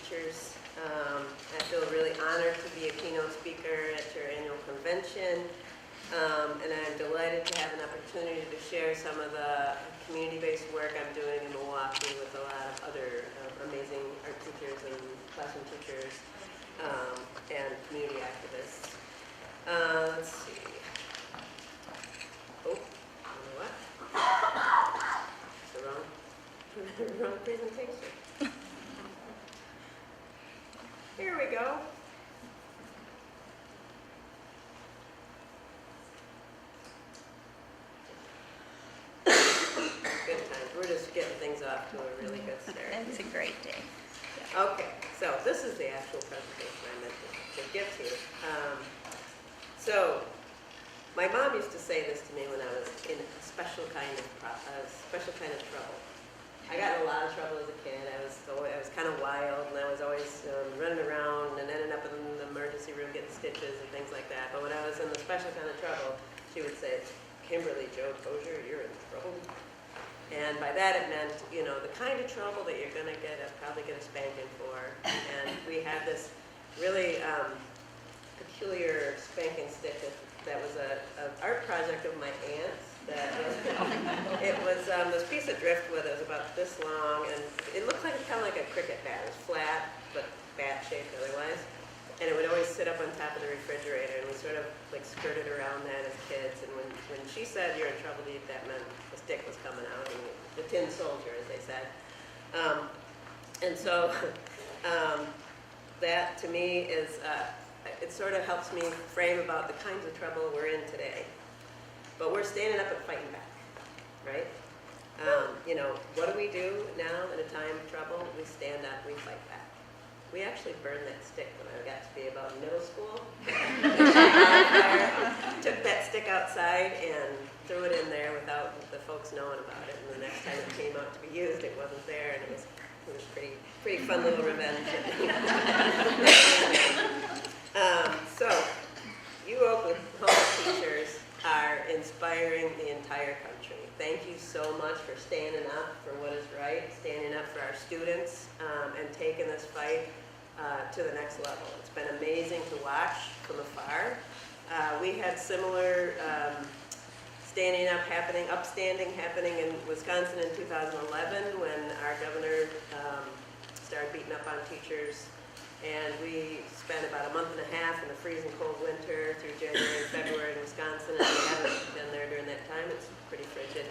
teachers. I feel really honored to be a keynote speaker at your annual convention, and I'm delighted to have an opportunity to share some of the community-based work I'm doing in Milwaukee with a lot of other amazing art teachers and classroom teachers and community activists. Let's see. Oh, you know what? It's the wrong presentation. Here we go. Good times. We're just getting things off to a really good start. It's a great day. Yeah. Okay, so this is the actual presentation I meant to give to you. So my mom used to say this to me when I was in a special kind of trouble. I got in a lot of trouble as a kid. I was kind of wild, and I was always running around and ended up in the emergency room getting stitches and things like that. But when I was in the special kind of trouble, she would say, "Kimberly Jo Cosier, you're in trouble." And by that it meant, you know, the kind of trouble that you're going to probably get a spanking for. And we had this really peculiar spanking stick that was an art project of my aunt's. It was this piece of driftwood that was about this long, and it looked like kind of like a cricket bat. It was flat, but bat-shaped otherwise. And it would always sit up on top of the refrigerator, and we sort of like skirted around that as kids. And when she said, "You're in trouble to eat," that meant the stick was coming out, and the tin soldier, as they said. And so that to me is, it sort of helps me frame about the kinds of trouble we're in today. But we're standing up and fighting back, right? You know, what do we do now in a time of trouble? We stand up, we fight back. We actually burned that stick when I got to be about middle school. Took that stick outside and threw it in there without the folks knowing about it. And the next time it came out to be used, it wasn't there, and it was pretty fun little revenge. So, you Oklahoma teachers are inspiring the entire country. Thank you so much for standing up for what is right, standing up for our students, and taking this fight to the next level. It's been amazing to watch from afar. We had similar upstanding happening in Wisconsin in 2011 when our governor started beating up on teachers. And we spent about a month and a half in the freezing cold winter through January and February in Wisconsin, and we haven't been there during that time. It's pretty frigid.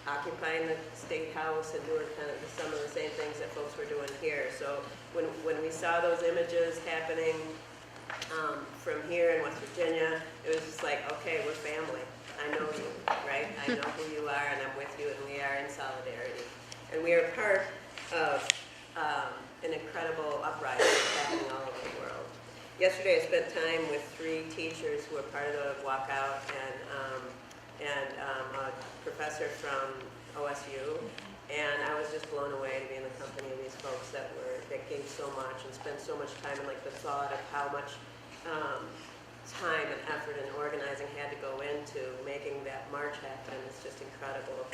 Occupying the state house and doing kind of some of the same things that folks were doing here. So when we saw those images happening from here in West Virginia, it was just like, okay, we're family. I know you, right? I know who you are, and I'm with you, and we are in solidarity. And we are part of an incredible uprising happening all over the world. Yesterday I spent time with 3 teachers who were part of the walkout and a professor from OSU, and I was just blown away to be in the company of these folks that gave so much and spent so much time, and like the thought of how much time and effort and organizing had to go into making that march happen. It's just incredible.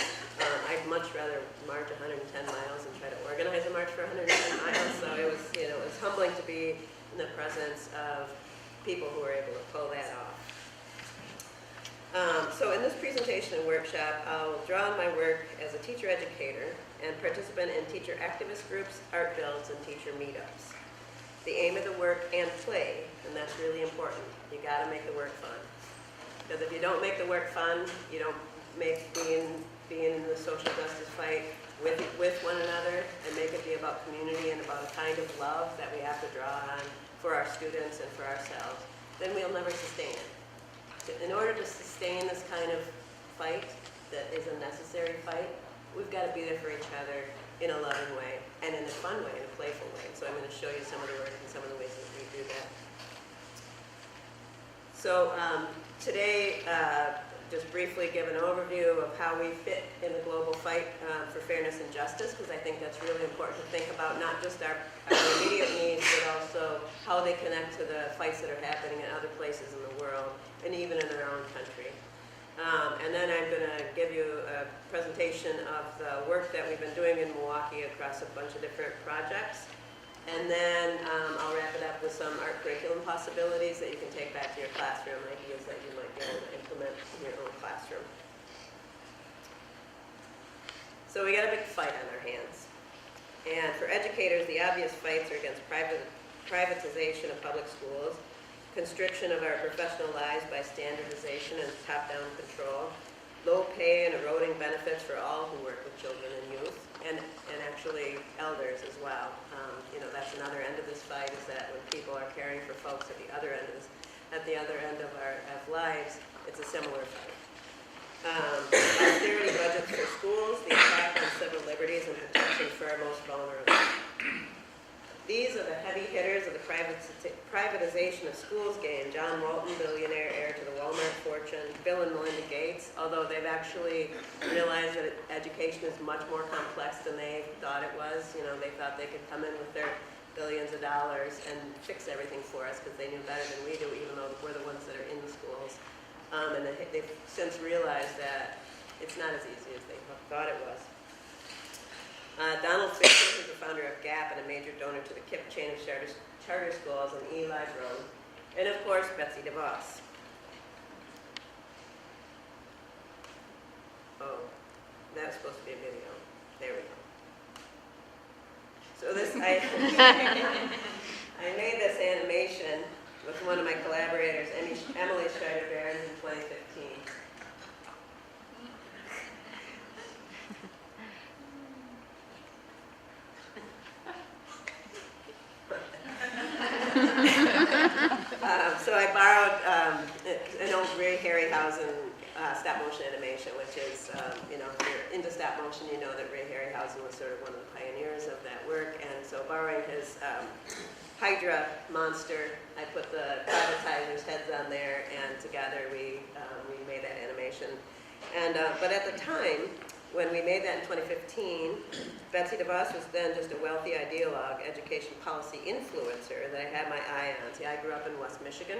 I'd much rather march 110 miles and try to organize a march for 110 miles. So it was, you know, it was humbling to be in the presence of people who were able to pull that off. So in this presentation and workshop, I'll draw on my work as a teacher educator and participant in teacher activist groups, art builds, and teacher meetups. The aim of the work and play, and that's really important. You got to make the work fun. Because if you don't make the work fun, you don't make being in the social justice fight with one another and make it be about community and about a kind of love that we have to draw on for our students and for ourselves, then we'll never sustain it. In order to sustain this kind of fight that is a necessary fight, we've got to be there for each other in a loving way and in a fun way, in a playful way. So I'm going to show you some of the work and some of the ways that we do that. So today, just briefly give an overview of how we fit in the global fight for fairness and justice, because I think that's really important to think about, not just our immediate needs, but also how they connect to the fights that are happening in other places in the world, and even in our own country. And then I'm going to give you a presentation of the work that we've been doing in Milwaukee across a bunch of different projects. And then I'll wrap it up with some art curriculum possibilities that you can take back to your classroom, ideas that you might be able to implement in your own classroom. So we got a big fight on our hands. And for educators, the obvious fights are against privatization of public schools, constriction of our professional lives by standardization and top-down control, low pay and eroding benefits for all who work with children and youth, and actually elders as well. That's another end of this fight, is that when people are caring for folks at the other end of our lives, it's a similar fight. Austerity budgets for schools, the attack on civil liberties, and protection for our most vulnerable. These are the heavy hitters of the privatization of schools game. John Walton, billionaire heir to the Walmart fortune, Bill and Melinda Gates, although they've actually realized that education is much more complex than they thought it was. They thought they could come in with their billions of dollars and fix everything for us because they knew better than we do, even though we're the ones that are in the schools. And they've since realized that it's not as easy as they thought it was. Donald Fisher, who's the founder of GAP and a major donor to the KIPP chain of charter schools, and Eli Brown, and of course Betsy DeVos. Oh, that's supposed to be a video. There we go. So this, I made this animation with one of my collaborators, Emily Schreider-Barron, in 2015. So I borrowed an old Ray Harryhausen stop-motion animation, which is, if you're into stop-motion, you know that Ray Harryhausen was sort of one of the pioneers of that work. And so borrowing his Hydra monster, I put the privatizers' heads on there, and together we made that animation. And but at the time, when we made that in 2015, Betsy DeVos was then just a wealthy ideologue, education policy influencer that I had my eye on. See, I grew up in West Michigan,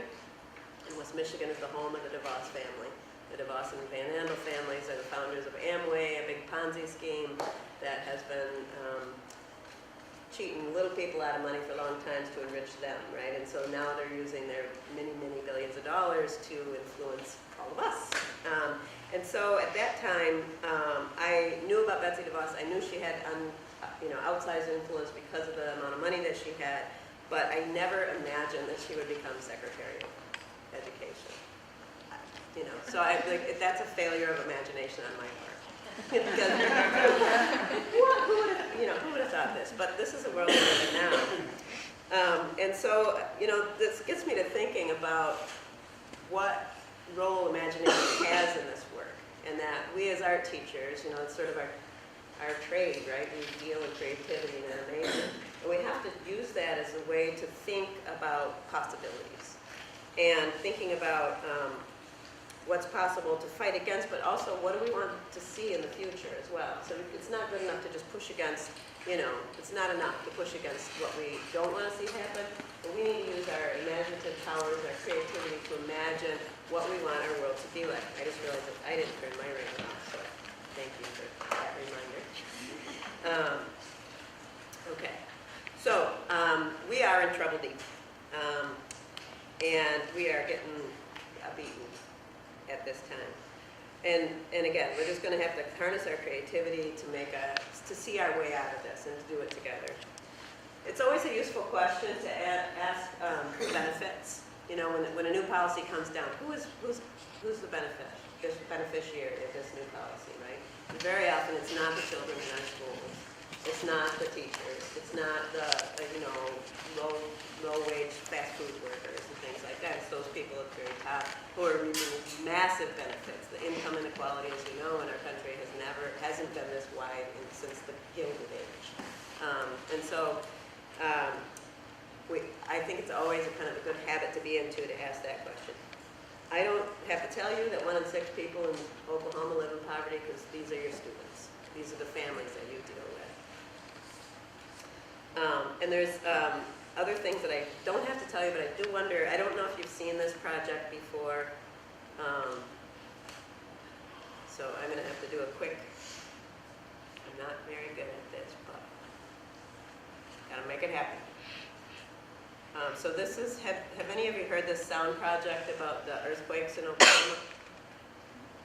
and West Michigan is the home of the DeVos family. The DeVos and Van Andel families are the founders of Amway, a big Ponzi scheme that has been cheating little people out of money for long times to enrich them, right? And so now they're using their many, many billions of dollars to influence all of us. And so at that time, I knew about Betsy DeVos. I knew she had outsized influence because of the amount of money that she had, but I never imagined that she would become Secretary of Education. So that's a failure of imagination on my part. Because who would have thought this? But this is the world we live in now. And so, this gets me to thinking about what role imagination has in this work, and that we as art teachers, it's sort of our trade, right? We deal with creativity and animation, and we have to use that as a way to think about possibilities and thinking about what's possible to fight against, but also what do we want to see in the future as well. So it's not good enough to just push against, it's not enough to push against what we don't want to see happen, but we need to use our imaginative powers, our creativity to imagine what we want our world to be like. I just realized that I didn't turn my ring off, so thank you for that reminder. Okay, so we are in trouble deep, and we are getting beaten at this time. And again, we're just going to have to harness our creativity to see our way out of this and to do it together. It's always a useful question to ask who benefits. When a new policy comes down, who's the beneficiary of this new policy, right? And very often it's not the children in our schools. It's not the teachers. It's not the low-wage fast food workers and things like that. It's those people at the very top who are reaping massive benefits. The income inequality, as you know, in our country hasn't been this wide since the Gilded Age. And so I think it's always a kind of a good habit to be into to ask that question. I don't have to tell you that 1 in 6 people in Oklahoma live in poverty, because these are your students. These are the families that you deal with. And there's other things that I don't have to tell you, but I do wonder, I don't know if you've seen this project before. So I'm going to have to do a quick, I'm not very good at this, but gotta make it happen. So this is, have any of you heard this sound project about the earthquakes in Oklahoma?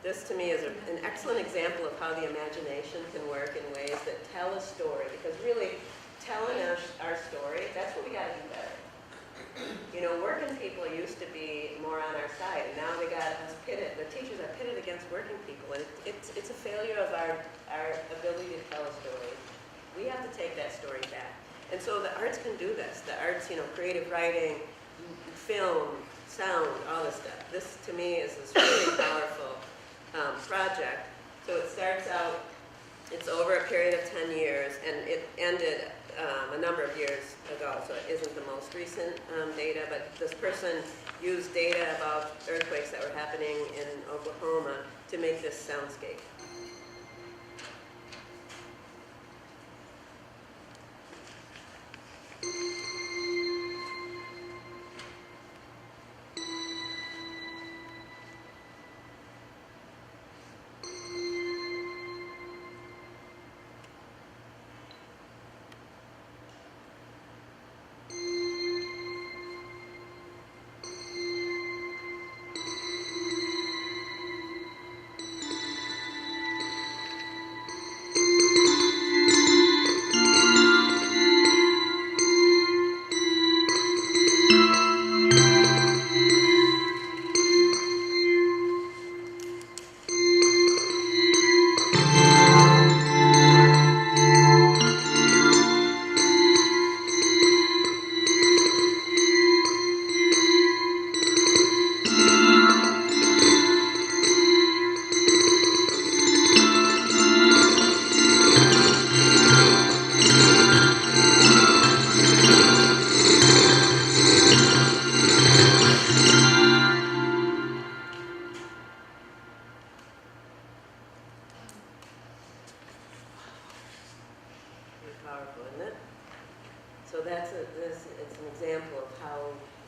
This to me is an excellent example of how the imagination can work in ways that tell a story, because really telling our story, that's what we got to do better. You know, working people used to be more on our side, and now we got us pitted, the teachers are pitted against working people, and it's a failure of our ability to tell a story. We have to take that story back. And so the arts can do this. The arts, you know, creative writing, film, sound, all this stuff. This, to me, is this really powerful project. So it starts out, it's over a period of 10 years, and it ended a number of years ago, so it isn't the most recent data, but this person used data about earthquakes that were happening in Oklahoma to make this soundscape. It's an example of how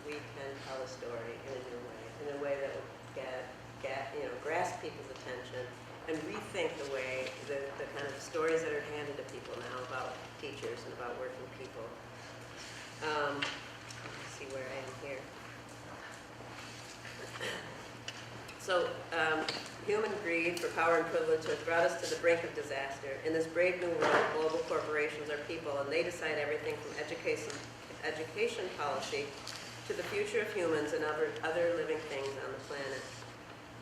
we can tell a story in a way that will grasp people's attention and rethink the way, the kind of stories that are handed to people now about teachers and about working people. Let's see where I am here. So, human greed for power and privilege has brought us to the brink of disaster. In this brave new world, global corporations are people, and they decide everything from education policy to the future of humans and other living things on the planet.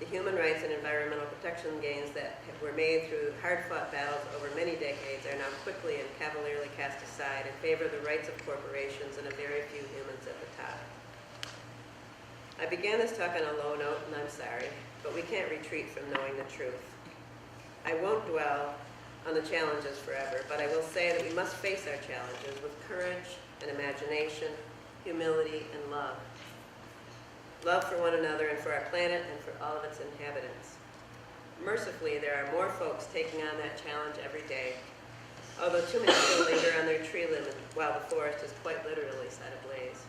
The human rights and environmental protection gains that were made through hard-fought battles over many decades are now quickly and cavalierly cast aside in favor of the rights of corporations and a very few humans at the top. I began this talk on a low note, and I'm sorry, but we can't retreat from knowing the truth. I won't dwell on the challenges forever, but I will say that we must face our challenges with courage and imagination, humility, and love. Love for one another and for our planet and for all of its inhabitants. Mercifully, there are more folks taking on that challenge every day, although too many still linger on their tree limb while the forest is quite literally set ablaze.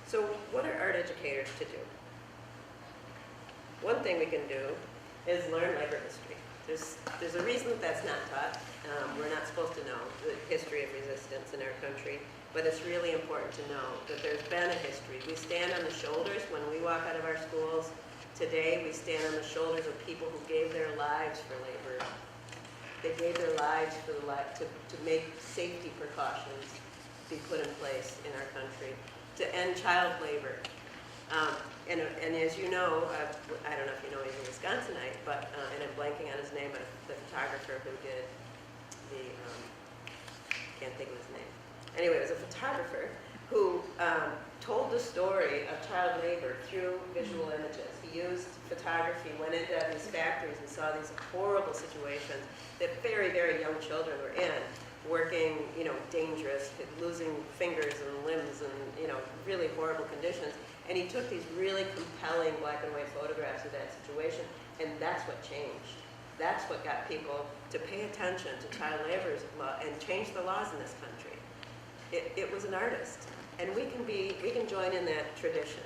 So what are art educators to do? One thing we can do is learn labor history. There's a reason that that's not taught. We're not supposed to know the history of resistance in our country, but it's really important to know that there's been a history. We stand on the shoulders when we walk out of our schools. Today, we stand on the shoulders of people who gave their lives for labor. They gave their lives for to make safety precautions be put in place in our country, to end child labor. And as you know, I don't know if you know he's a Wisconsinite, but, and I'm blanking on his name, but the photographer who did the, can't think of his name. Anyway, it was a photographer who told the story of child labor through visual images. He used photography, went into these factories and saw these horrible situations that very, very young children were in, working, dangerous, losing fingers and limbs and, really horrible conditions. And he took these really compelling black and white photographs of that situation, and that's what changed. That's what got people to pay attention to child labor law and change the laws in this country. It was an artist, and we can join in that tradition.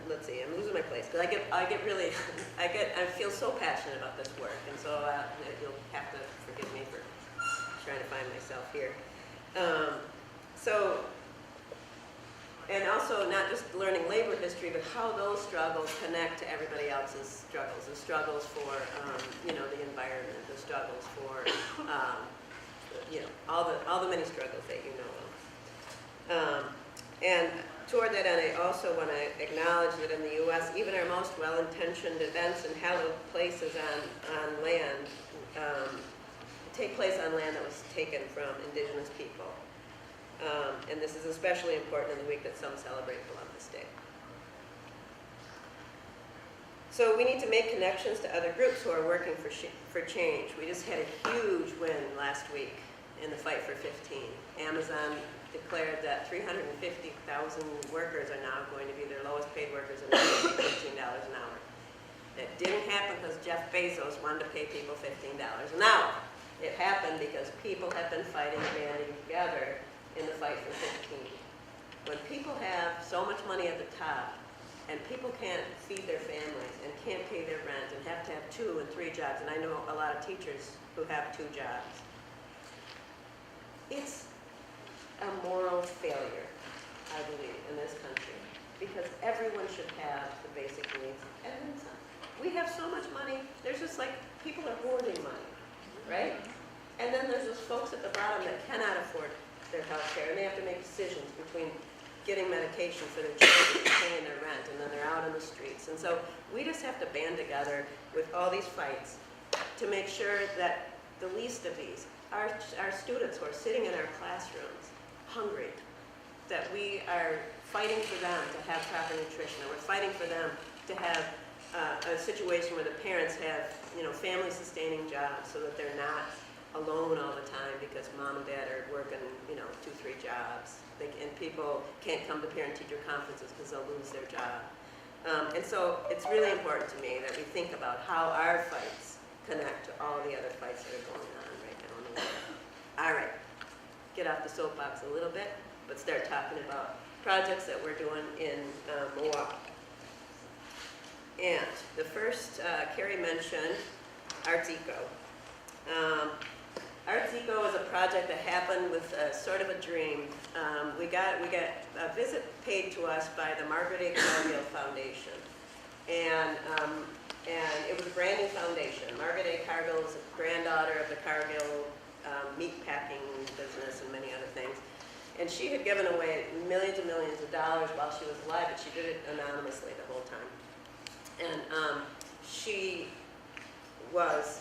Let's see, I'm losing my place, because I feel so passionate about this work, and so you'll have to forgive me for trying to find myself here. So, and also not just learning labor history, but how those struggles connect to everybody else's struggles. The struggles for, you know, the environment, the struggles for, you know, all the many struggles that you know of. And toward that end, I also want to acknowledge that in the U.S., even our most well-intentioned events and hallowed places on land take place on land that was taken from indigenous people. And this is especially important in the week that some celebrate Columbus Day. So we need to make connections to other groups who are working for change. We just had a huge win last week in the fight for 15. Amazon declared that 350,000 workers are now going to be their lowest paid workers and they're going to be $15 an hour. That didn't happen because Jeff Bezos wanted to pay people $15 an hour. It happened because people have been fighting, banding together in the fight for 15. When people have so much money at the top and people can't feed their families and can't pay their rent and have to have 2 and 3 jobs, and I know a lot of teachers who have 2 jobs, it's a moral failure, I believe, in this country, because everyone should have the basic needs and then some. We have so much money, there's just like, people are hoarding money, right? And then there's those folks at the bottom that cannot afford their health care, and they have to make decisions between getting medication for their children and paying their rent, and then they're out on the streets. And so we just have to band together with all these fights to make sure that the least of these, our students who are sitting in our classrooms hungry, that we are fighting for them to have proper nutrition, and we're fighting for them to have a situation where the parents have, you know, family-sustaining jobs so that they're not alone all the time because mom and dad are working, you know, 2, 3 jobs. And people can't come to parent-teacher conferences because they'll lose their job. And so it's really important to me that we think about how our fights connect to all the other fights that are going on right now in the world. All right, get off the soapbox a little bit, but start talking about projects that we're doing in Milwaukee. And the first, Carrie mentioned Tico. Tico is a project that happened with sort of a dream. We got a visit paid to us by the Margaret A. Cargill Foundation, and it was a brand new foundation. Margaret A. Cargill is a granddaughter of the Cargill meat packing business and many other things. And she had given away millions and millions of dollars while she was alive, but she did it anonymously the whole time. And she was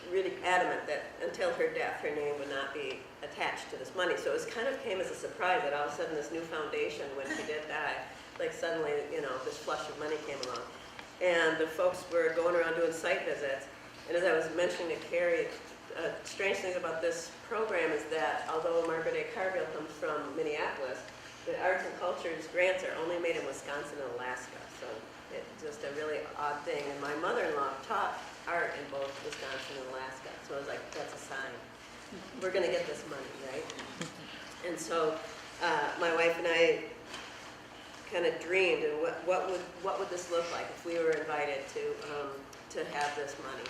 really adamant that until her death, her name would not be attached to this money. So it was kind of came as a surprise that all of a sudden this new foundation, when she did die, like suddenly, you know, this flush of money came along. And the folks were going around doing site visits. And as I was mentioning to Carrie, strange thing about this program is that although Margaret A. Cargill comes from Minneapolis, the arts and cultures grants are only made in Wisconsin and Alaska. So it's just a really odd thing. And my mother-in-law taught art in both Wisconsin and Alaska. So I was like, that's a sign. We're going to get this money, right? And so my wife and I kind of dreamed, and what would this look like if we were invited to have this money?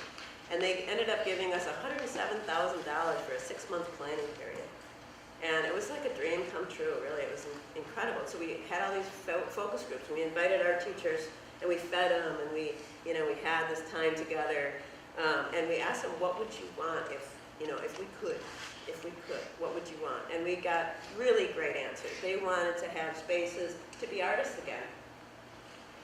And they ended up giving us $107,000 for a 6-month planning period. And it was like a dream come true, really. It was incredible. So we had all these focus groups. We invited our teachers, and we fed them, and we had this time together. And we asked them, what would you want if we could, what would you want? And we got really great answers. They wanted to have spaces to be artists again.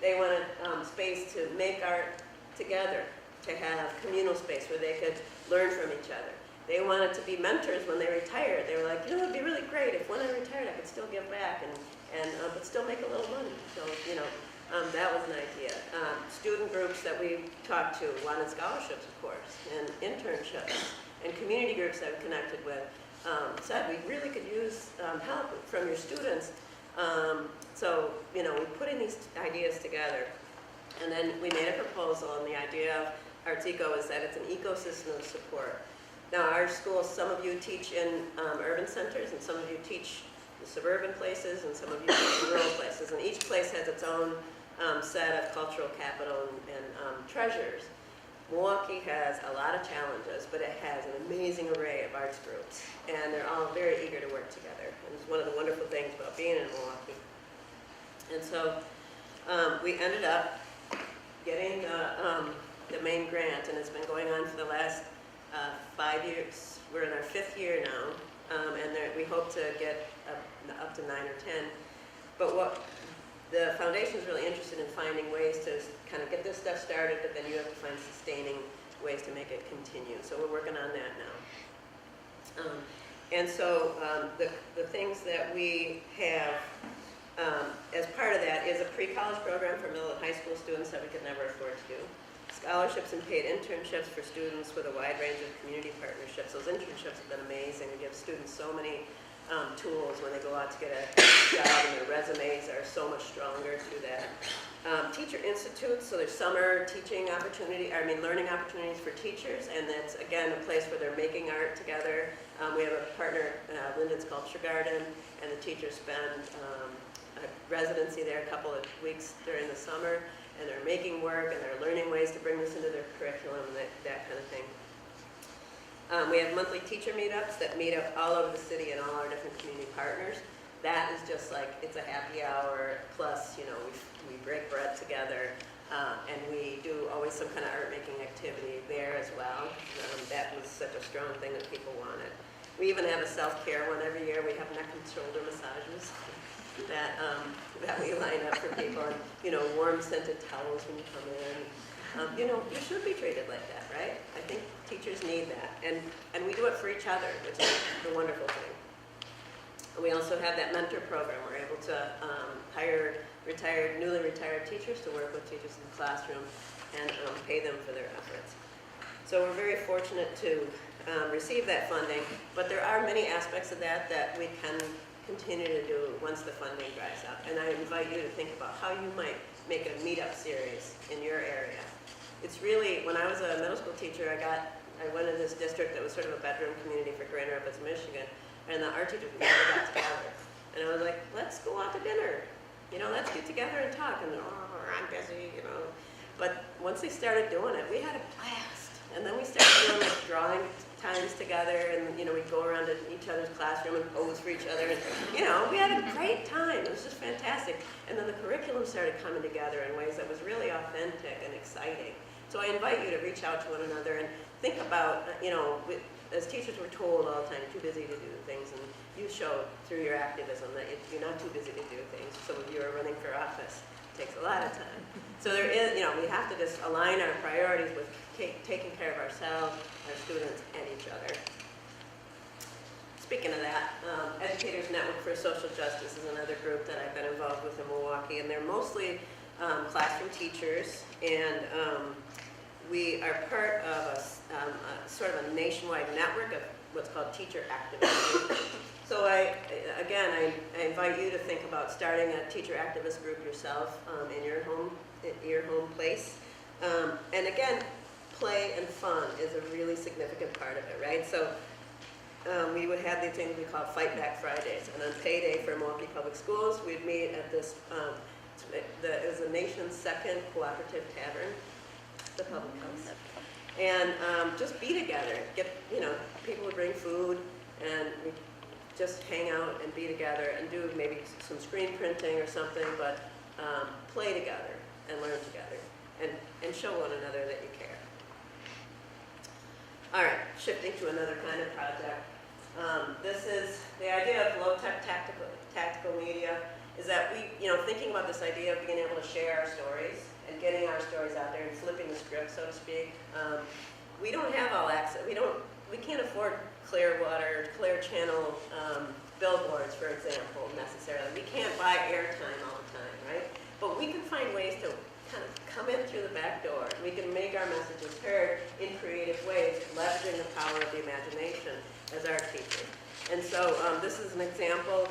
They wanted space to make art together, to have communal space where they could learn from each other. They wanted to be mentors when they retired. They were like, you know, it'd be really great if when I retired I could still give back but still make a little money. So, that was an idea. Student groups that we talked to wanted scholarships, of course, and internships, and community groups that we connected with said we really could use help from your students. So, we put in these ideas together, and then we made a proposal, and the idea of Tico is that it's an ecosystem of support. Now, our schools, some of you teach in urban centers, and some of you teach in suburban places, and some of you teach in rural places, and each place has its own set of cultural capital and treasures. Milwaukee has a lot of challenges, but it has an amazing array of arts groups, and they're all very eager to work together. And it's one of the wonderful things about being in Milwaukee. And so we ended up getting the main grant, and it's been going on for the last 5 years. We're in our 5th year now, and we hope to get up to 9 or 10. But what the foundation is really interested in finding ways to kind of get this stuff started, but then you have to find sustaining ways to make it continue. So we're working on that now. And so the things that we have as part of that is a pre-college program for middle and high school students that we could never afford to do. Scholarships and paid internships for students with a wide range of community partnerships. Those internships have been amazing. We give students so many tools when they go out to get a job, and their resumes are so much stronger through that. Teacher institutes, so there's summer teaching learning opportunities for teachers, and that's again a place where they're making art together. We have a partner, Linden's Sculpture Garden, and the teachers spend a residency there a couple of weeks during the summer, and they're making work and they're learning ways to bring this into their curriculum and that kind of thing. We have monthly teacher meetups that meet up all over the city and all our different community partners. That is just like, it's a happy hour, plus, we break bread together, and we do always some kind of art making activity there as well. That was such a strong thing that people wanted. We even have a self-care one every year. We have neck and shoulder massages that we line up for people, and, warm scented towels when you come in. You should be treated like that, right? I think teachers need that. And we do it for each other, which is the wonderful thing. And we also have that mentor program. We're able to hire newly retired teachers to work with teachers in the classroom and pay them for their efforts. So we're very fortunate to receive that funding, but there are many aspects of that we can continue to do once the funding dries up. And I invite you to think about how you might make a meetup series in your area. It's really, when I was a middle school teacher, I went in this district that was sort of a bedroom community for Grand Rapids, Michigan, and the art teachers never got together. And I was like, let's go out to dinner. Let's get together and talk. And I'm busy, But once they started doing it, we had a blast. And then we started doing drawing times together, and we'd go around to each other's classroom and pose for each other, and we had a great time. It was just fantastic. And then the curriculum started coming together in ways that was really authentic and exciting. So I invite you to reach out to one another and think about, as teachers we're told all the time, you're too busy to do things, and you show through your activism that you're not too busy to do things. Some of you are running for office. It takes a lot of time. So there is, we have to just align our priorities with taking care of ourselves, our students, and each other. Speaking of that, Educators Network for Social Justice is another group that I've been involved with in Milwaukee, and they're mostly classroom teachers, and we are part of a sort of a nationwide network of what's called teacher activism. So I invite you to think about starting a teacher activist group yourself in your home place. And again, play and fun is a really significant part of it, right? So we would have these things we call Fight Back Fridays, and on payday for Milwaukee Public Schools, we'd meet at this, it was the nation's second cooperative tavern, the public house, and just be together. People would bring food, and we just hang out and be together and do maybe some screen printing or something, but play together and learn together and show one another that you care. All right, shifting to another kind of project. This is the idea of low-tech tactical media, is that we, thinking about this idea of being able to share our stories and getting our stories out there and flipping the script, so to speak. We don't have all access. We can't afford clear channel billboards, for example, necessarily. We can't buy airtime all the time, right? But we can find ways to kind of come in through the back door. We can make our messages heard in creative ways, leveraging the power of the imagination as art teachers. And so this is an example.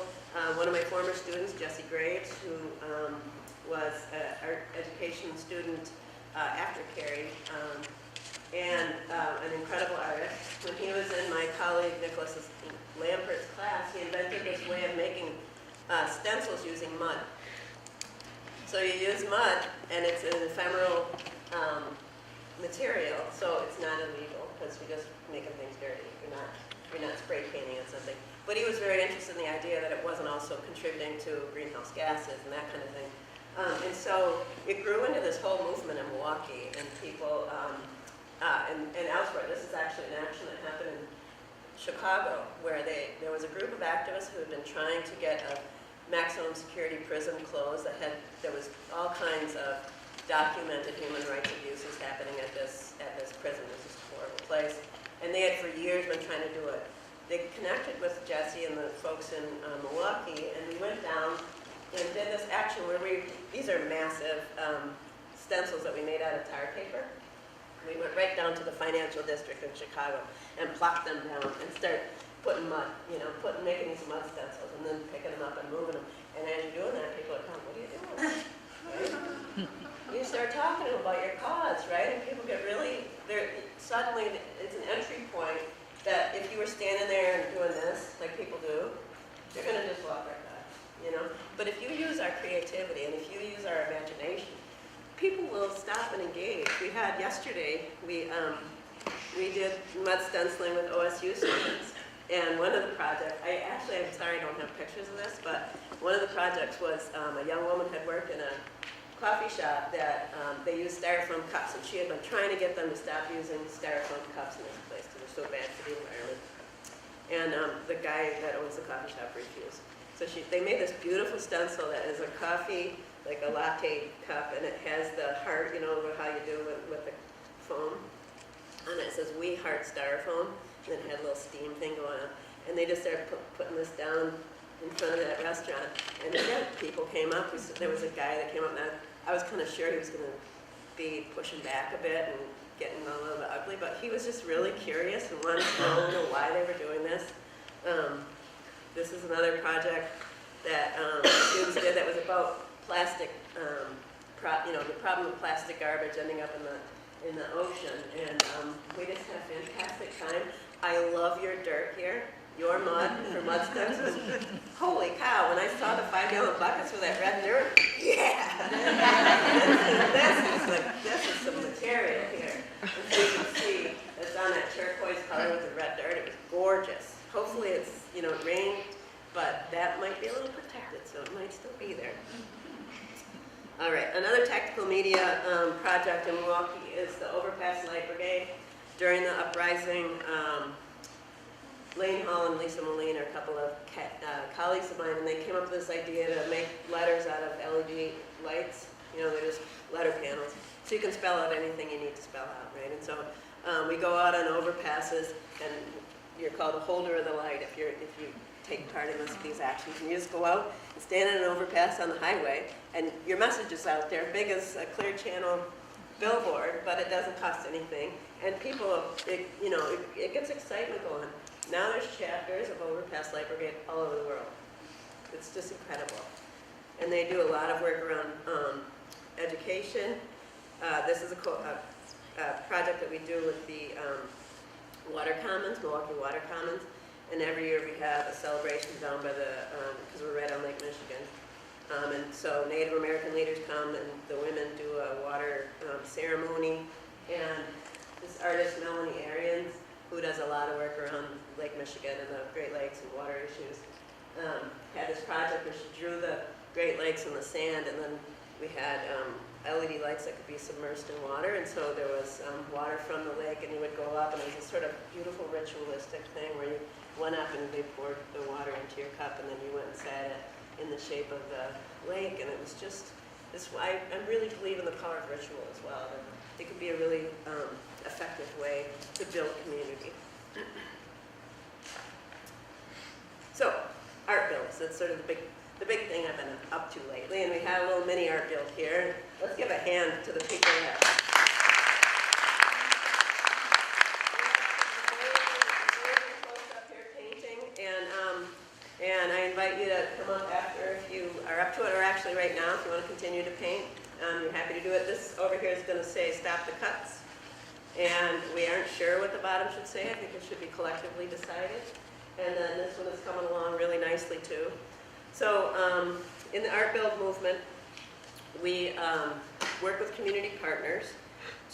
One of my former students, Jessie Graves, who was an art education student after Carrie, and an incredible artist. When he was in my colleague Nicholas Lampert's class, he invented this way of making stencils using mud. So you use mud, and it's an ephemeral material, so it's not illegal because you're just making things dirty. You're not spray painting on something. But he was very interested in the idea that it wasn't also contributing to greenhouse gases and that kind of thing. And so it grew into this whole movement in Milwaukee, and people, and elsewhere. This is actually an action that happened in Chicago, where there was a group of activists who had been trying to get a maximum security prison closed there was all kinds of documented human rights abuses happening at this prison. This is a horrible place. And they had for years been trying to do it. They connected with Jesse and the folks in Milwaukee, and we went down and did this action where these are massive stencils that we made out of tar paper. We went right down to the financial district in Chicago and plopped them down and started putting mud, making these mud stencils and then picking them up and moving them. And as you're doing that, people are coming, what are you doing? Right? You start talking to them about your cause, right? And people get really, suddenly it's an entry point that if you were standing there and doing this, like people do, you're going to just walk right by, But if you use our creativity and if you use our imagination, people will stop and engage. We had yesterday, we did mud stenciling with OSU students, and one of the projects, I'm sorry I don't have pictures of this, but one of the projects was a young woman had worked in a coffee shop that they used styrofoam cups, and she had been trying to get them to stop using styrofoam cups in this place because they're so bad for the environment. And the guy that owns the coffee shop refused. So they made this beautiful stencil that is a coffee, like a latte cup, and it has the heart, how you do with the foam. And it says, "We heart styrofoam," and then it had a little steam thing going on. And they just started putting this down in front of that restaurant. And again, people came up. There was a guy that came up, and I was kind of sure he was going to be pushing back a bit and getting a little bit ugly, but he was just really curious and wanted to know why they were doing this. This is another project that students did that was about plastic, the problem of plastic garbage ending up in the ocean, and we just had a fantastic time. I love your dirt here, your mud for mud stencils. Holy cow! When I saw the 5-gallon buckets with that red dirt, yeah, this is some material here. And so you can see it's on that turquoise color with the red dirt. It was gorgeous. Hopefully it's it rained, but that might be a little protected, so it might still be there. All right, another tactical media project in Milwaukee is the Overpass Light Brigade. During the uprising, Lane Hall and Lisa Moline are a couple of colleagues of mine, and they came up with this idea to make letters out of LED lights. They're just letter panels. So you can spell out anything you need to spell out, right? And so we go out on overpasses, and you're called a holder of the light if you take part in these actions. And you just go out and stand in an overpass on the highway, and your message is out there, big as a Clear Channel billboard, but it doesn't cost anything. And people, it gets excitement going. Now there's chapters of Overpass Light Brigade all over the world. It's just incredible. And they do a lot of work around education. This is a project that we do with the Water Commons, Milwaukee Water Commons. And every year we have a celebration down by because we're right on Lake Michigan. And so Native American leaders come, and the women do a water ceremony. And this artist, Menominee Nation, who does a lot of work around Lake Michigan and the Great Lakes and water issues, had this project where she drew the Great Lakes in the sand, and then we had LED lights that could be submersed in water, and so there was water from the lake, and you would go up, and it was this sort of beautiful ritualistic thing where you went up and they poured the water into your cup, and then you went and sat it in the shape of the lake, and it was just this. I really believe in the power of ritual as well. That it could be a really effective way to build community. So, art builds, that's sort of the big thing I've been up to lately, and we have a little mini art build here. Let's give a hand to the people that up here painting, and I invite you to come up after if you are up to it, or actually right now if you want to continue to paint. You're happy to do it. This over here is going to say "Stop the Cuts," and we aren't sure what the bottom should say. I think it should be collectively decided. And then this one is coming along really nicely too. So in the Art Build movement, we work with community partners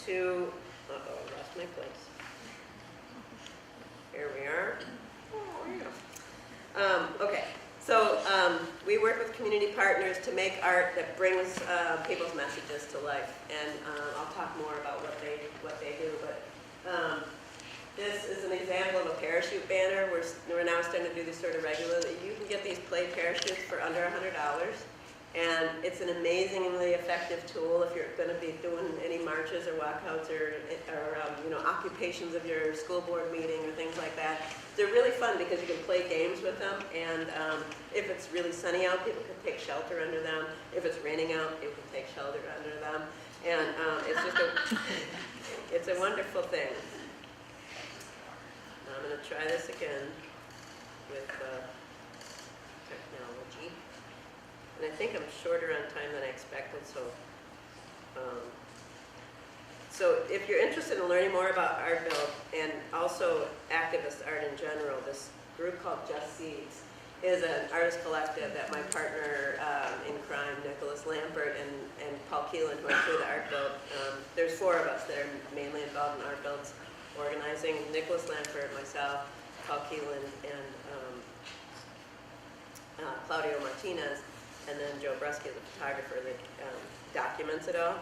to Uh-oh, I lost my place. Here we are. Oh, yeah. Okay, so we work with community partners to make art that brings people's messages to life, and I'll talk more about what they do. But this is an example of a parachute banner. We're now starting to do this sort of regularly. You can get these play parachutes for under $100. And it's an amazingly effective tool if you're going to be doing any marches or walkouts or occupations of your school board meeting or things like that. They're really fun because you can play games with them, and if it's really sunny out, people can take shelter under them. If it's raining out, people can take shelter under them. And it's a wonderful thing. I'm going to try this again with technology. And I think I'm shorter on time than I expected, so if you're interested in learning more about art build and also activist art in general, this group called Just Seeds is an artist collective that my partner in crime, Nicholas Lampert, and Paul Keelan, who are through the art build, there's 4 of us that are mainly involved in art builds organizing: Nicholas Lampert, myself, Paul Keelan, and Claudia Martinez. And then Joe Brusky is a photographer that documents it all.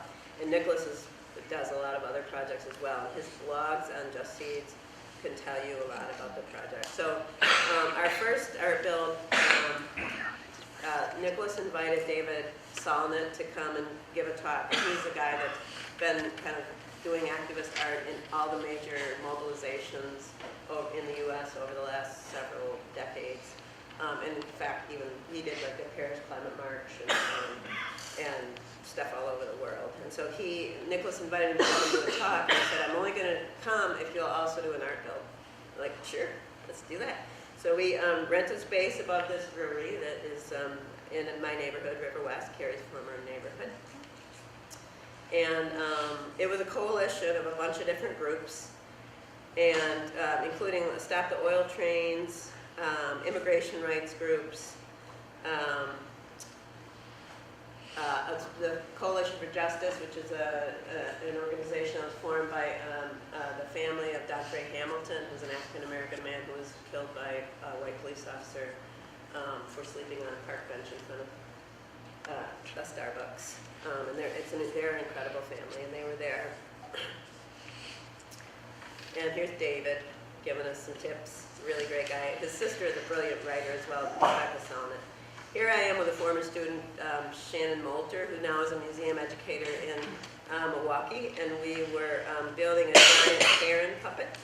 And Nicholas does a lot of other projects as well. His blogs on Just Seeds can tell you a lot about the project. So our first art build, Nicholas invited David Solnit to come and give a talk. And he's a guy that's been kind of doing activist art in all the major mobilizations in the U.S. over the last several decades. And in fact, even he did like the Paris Climate March and stuff all over the world. And so Nicholas invited him to come and do a talk, and he said, I'm only going to come if you'll also do an art build. I'm like, sure, let's do that. So we rented space above this brewery that is in my neighborhood, River West, Carrie's former neighborhood. And it was a coalition of a bunch of different groups, and including Stop the Oil Trains, immigration rights groups, the Coalition for Justice, which is an organization that was formed by the family of Dr. Hamilton, who's an African-American man who was killed by a white police officer for sleeping on a park bench in front of a Starbucks. And they're an incredible family, and they were there. And here's David giving us some tips. Really great guy. His sister is a brilliant writer as well, Rebecca Solnit. Here I am with a former student, Shannon Moulter, who now is a museum educator in Milwaukee, and we were building a giant Heron Puppet.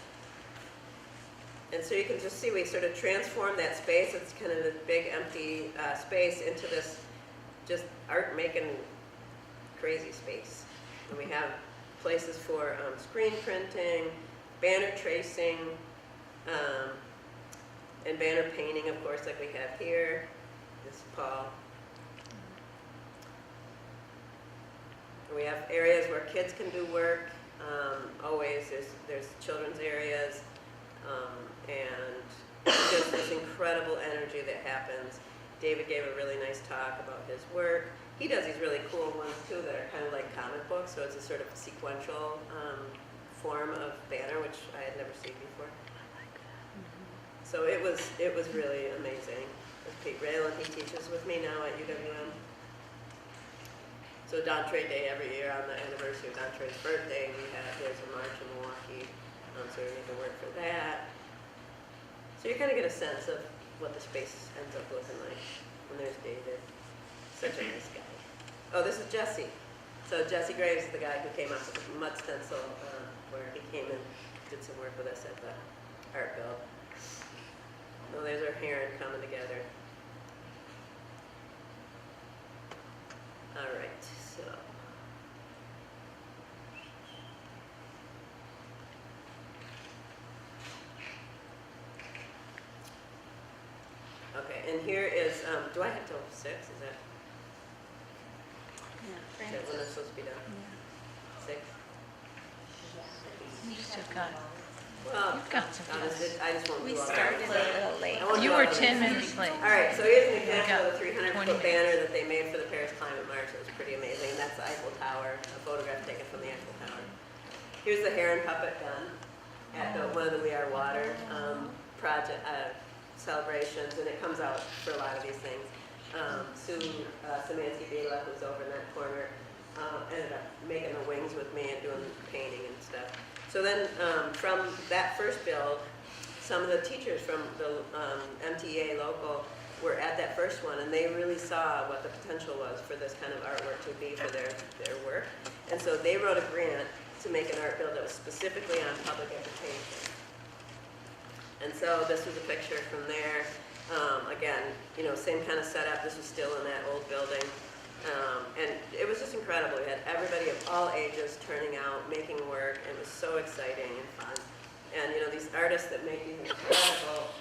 And so you can just see we sort of transformed that space. It's kind of this big empty space into this just art-making crazy space. And we have places for screen printing, banner tracing, and banner painting, of course, like we have here. This is Paul. And we have areas where kids can do work. Always there's children's areas, and just this incredible energy that happens. David gave a really nice talk about his work. He does these really cool ones too that are kind of like comic books, so it's a sort of sequential form of banner, which I had never seen before. So it was really amazing. With Pete Raylan, he teaches with me now at UWM. So D'Entrée Day every year on the anniversary of D'Entrée's birthday, there's a march in Milwaukee, so we need to work for that. So you kind of get a sense of what the space ends up looking like. And there's David, such a nice guy. Oh, this is Jesse. So Jesse Graves is the guy who came up with the mud stencil, where he came and did some work with us at the art build. So there's our Heron coming together. All right, so. Okay, and here is, do I have till 6? Is that? Yeah. Is that when it's supposed to be done? Yeah. 6? You still got, Well, you've got some honestly, I just won't We do all started a that. little late. I won't You do all were that. 10 minutes late. All right, so here's an got example of a 20 300-foot banner that they made for the Paris Climate March. It was pretty amazing. And that's the Eiffel Tower, a photograph taken from the Eiffel Tower. Here's the Heron Puppet done at one of the We Are Water project celebrations, and it comes out for a lot of these things. Sue Szymanski-Biela, who's over in that corner, ended up making the wings with me and doing painting and stuff. So then from that first build, some of the teachers from the MTA local were at that first one, and they really saw what the potential was for this kind of artwork to be for their work. And so they wrote a grant to make an art build that was specifically on public education. And so this was a picture from there. Again, you know, same kind of setup. This was still in that old building. And it was just incredible. We had everybody of all ages turning out, making work, and it was so exciting and fun. And, you know, these artists that make these incredible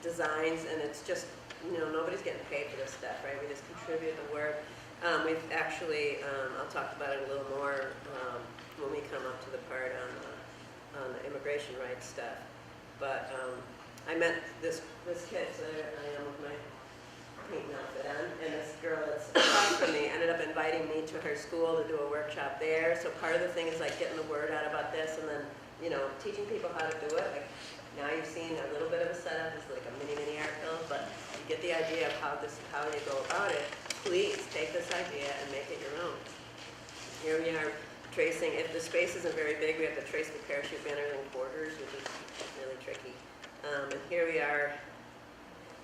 designs, and it's just, you know, nobody's getting paid for this stuff, right? We just contribute the work. We've actually, I'll talk about it a little more when we come up to the part on the immigration rights stuff. But I met this kid, so there I am with my painting outfit on, and this girl that's across from me ended up inviting me to her school to do a workshop there. So part of the thing is like getting the word out about this, and then, you know, teaching people how to do it. Like now you've seen a little bit of a setup. It's like a mini art build, but you get the idea of how you go about it. Please take this idea and make it your own. Here we are tracing. If the space isn't very big, we have to trace the parachute banner in quarters, which is really tricky. And here we are.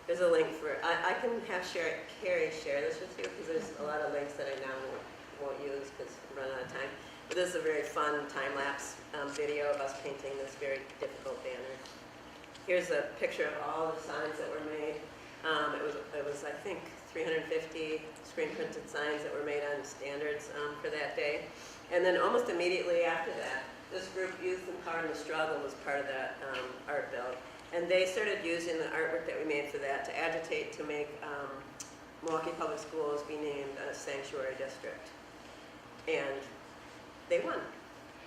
There's a link for, I can have Carrie share this with you, because there's a lot of links that I now won't use because I'm running out of time. But this is a very fun time-lapse video of us painting this very difficult banner. Here's a picture of all the signs that were made. It was I think 350 screen printed signs that were made on standards for that day. And then almost immediately after that, this group, Youth Empowered in the Struggle, was part of that art build. And they started using the artwork that we made for that to agitate to make Milwaukee Public Schools be named a sanctuary district. And they won,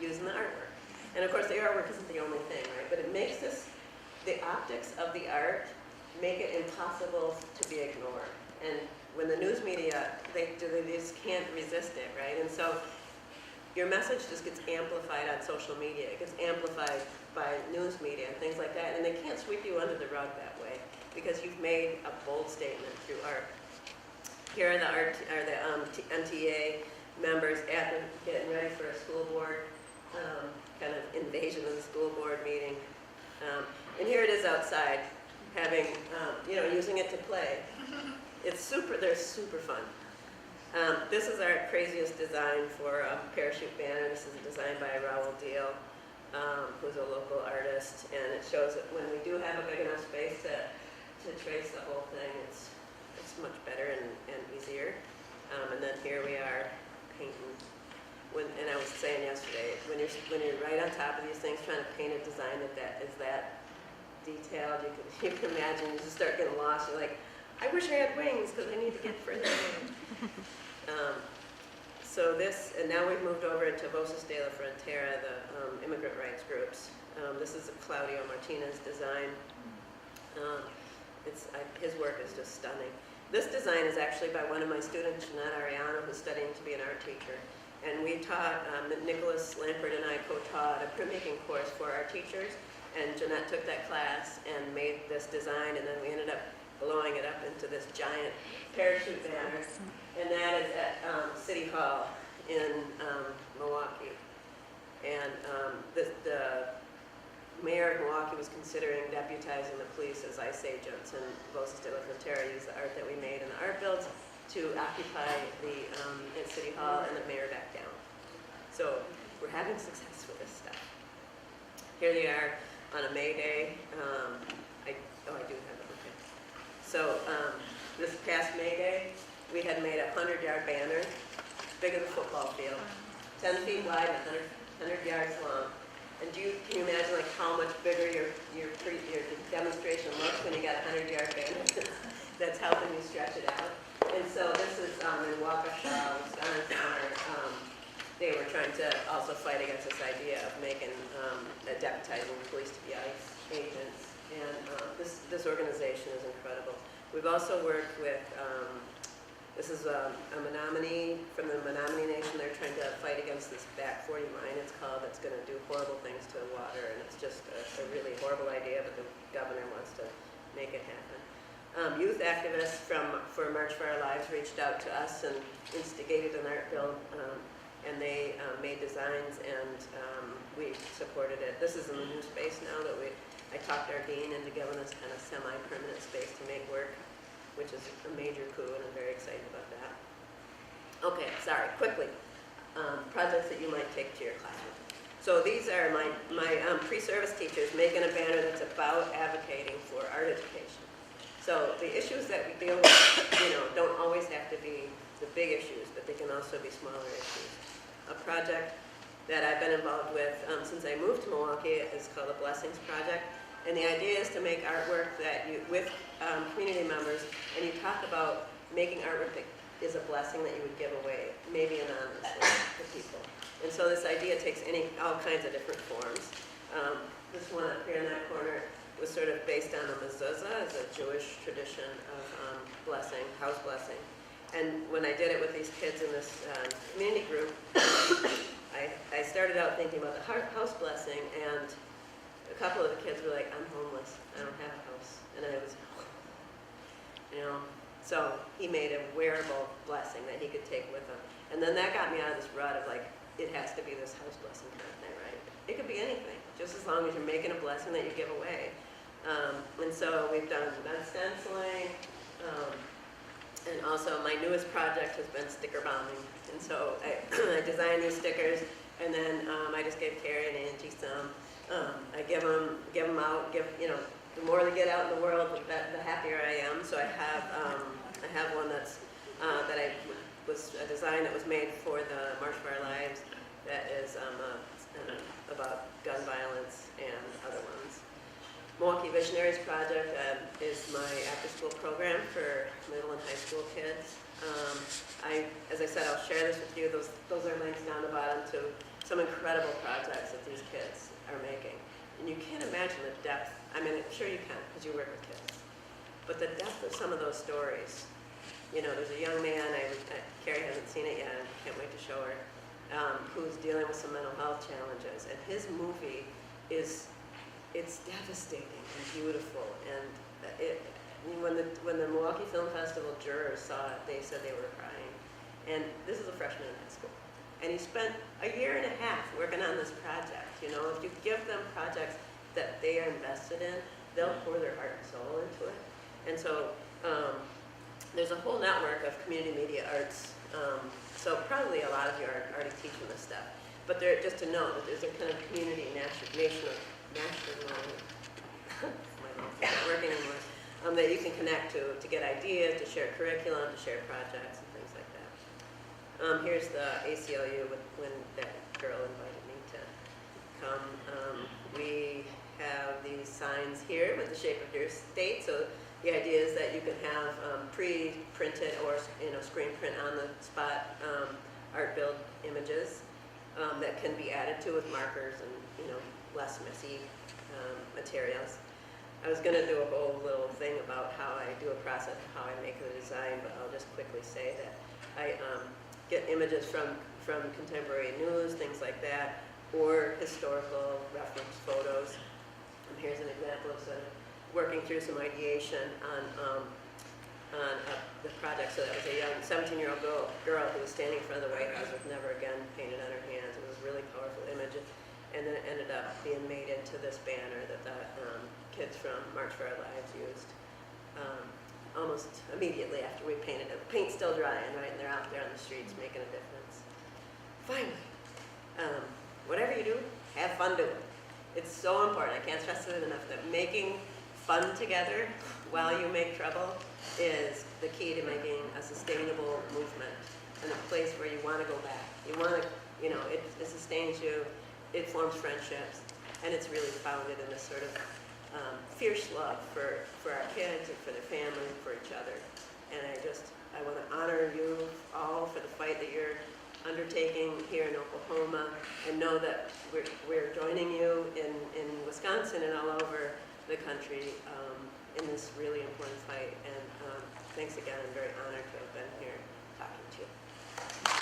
using the artwork. And of course the artwork isn't the only thing, right? But it makes the optics of the art make it impossible to be ignored. And when the news media, they just can't resist it, right? And so your message just gets amplified on social media. It gets amplified by news media and things like that, and they can't sweep you under the rug that way because you've made a bold statement through art. Here are the MTA members getting ready for a school board kind of invasion of the school board meeting, and here it is outside, having you know, using it to play. It's super. They're super fun. This is our craziest design for a parachute banner. This is designed by Raul Deal, who's a local artist, and it shows that when we do have a big enough space to trace the whole thing, it's much better and easier. And then here we are painting. And I was saying yesterday, when you're right on top of these things, trying to paint a design that is that detailed, you can imagine you just start getting lost. You're like, I wish I had wings because I need to get further in. So this, and now we've moved over into Voces de la Frontera, the immigrant rights groups. This is a Claudia Martinez design. His work is just stunning. This design is actually by one of my students, Jeanette Ariano, who's studying to be an art teacher. And we taught, Nicholas Lampert and I co-taught a printmaking course for our teachers. And Jeanette took that class and made this design, and then we ended up blowing it up into this giant parachute banner. And that is at City Hall in Milwaukee. And the mayor of Milwaukee was considering deputizing the police as ICE agents, and Voces de la Frontera used the art that we made in the art builds to occupy the in City Hall, and the mayor backed down. So we're having success with this stuff. Here they are on a May Day. I do have it. Okay. So this past May Day, we had made a 100-yard banner, big as a football field, 10 feet wide and 100 yards long. And can you imagine like how much bigger your demonstration looks when you got a 100-yard banner? That's helping you stretch it out. And so this is in Waukesha, Wisconsin. They were trying to also fight against this idea of making deputizing the police to be ICE agents. And this organization is incredible. We've also worked with This is a Menominee from the Menominee Nation. They're trying to fight against this back 40 mine, it's called, that's going to do horrible things to water, and it's just a really horrible idea, but the governor wants to make it happen. Youth activists for March for Our Lives reached out to us and instigated an art build, and they made designs, and we supported it. This is in the new space now that I talked our dean into giving us kind of semi-permanent space to make work, which is a major coup, and I'm very excited about that. Okay, sorry, quickly. Projects that you might take to your classroom. So these are my pre-service teachers making a banner that's about advocating for art education. So the issues that we deal with, don't always have to be the big issues, but they can also be smaller issues. A project that I've been involved with since I moved to Milwaukee is called the Blessings Project. And the idea is to make artwork that with community members, and you talk about making artwork that is a blessing that you would give away, maybe anonymously to people. And so this idea takes all kinds of different forms. This one up here in that corner was sort of based on a mezuzah, as a Jewish tradition of blessing, house blessing. And when I did it with these kids in this community group, I started out thinking about the house blessing, and a couple of the kids were like, I'm homeless, I don't have a house. And I was, so he made a wearable blessing that he could take with him. And then that got me out of this rut of like, it has to be this house blessing kind of thing, right? It could be anything, just as long as you're making a blessing that you give away. And so we've done stenciling, and also my newest project has been sticker bombing. And so I designed these stickers, and then I just gave Carrie and Angie some. I give them out. The more they get out in the world, the happier I am. So I have one that's was a design that was made for the March for Our Lives that is about gun violence and other ones. Milwaukee Missionaries project is my after-school program for middle and high school kids. As I said, I'll share this with you. Those are links down the bottom to some incredible projects that these kids are making. And you can't imagine the depth. I mean, sure you can, because you work with kids. But the depth of some of those stories. There's a young man, Carrie hasn't seen it yet, I can't wait to show her, who's dealing with some mental health challenges. And his movie it's devastating and beautiful. And when the Milwaukee Film Festival jurors saw it, they said they were crying. And this is a freshman in high school. And he spent a year and a half working on this project. If you give them projects that they are invested in, they'll pour their heart and soul into it. And so there's a whole network of community media arts. So probably a lot of you are already teaching this stuff. But just to know that there's a kind of community national my mouth is not working anymore, that you can connect to get ideas, to share curriculum, to share projects, and things like that. Here's the ACLU when that girl invited me to come. We have these signs here with the shape of your state. So the idea is that you can have pre-printed or screen print on the spot art build images that can be added to with markers and less messy materials. I was going to do a whole little thing about how I do a process, how I make the design, but I'll just quickly say that I get images from contemporary news, things like that, or historical reference photos. And here's an example of working through some ideation on the project. So that was a young 17-year-old girl who was standing in front of the White House with "Never Again" painted on her hands. It was a really powerful image. And then it ended up being made into this banner that the kids from March for Our Lives used almost immediately after we painted it. The paint's still drying, right? And they're out there on the streets making a difference. Finally, whatever you do, have fun doing it. It's so important. I can't stress it enough that making fun together while you make trouble is the key to making a sustainable movement and a place where you want to go back. You want to, it sustains you. It forms friendships, and it's really founded in this sort of fierce love for our kids and for their family and for each other. And I want to honor you all for the fight that you're undertaking here in Oklahoma, and know that we're joining you in Wisconsin and all over the country in this really important fight. And thanks again. I'm very honored to have been here. talking to you.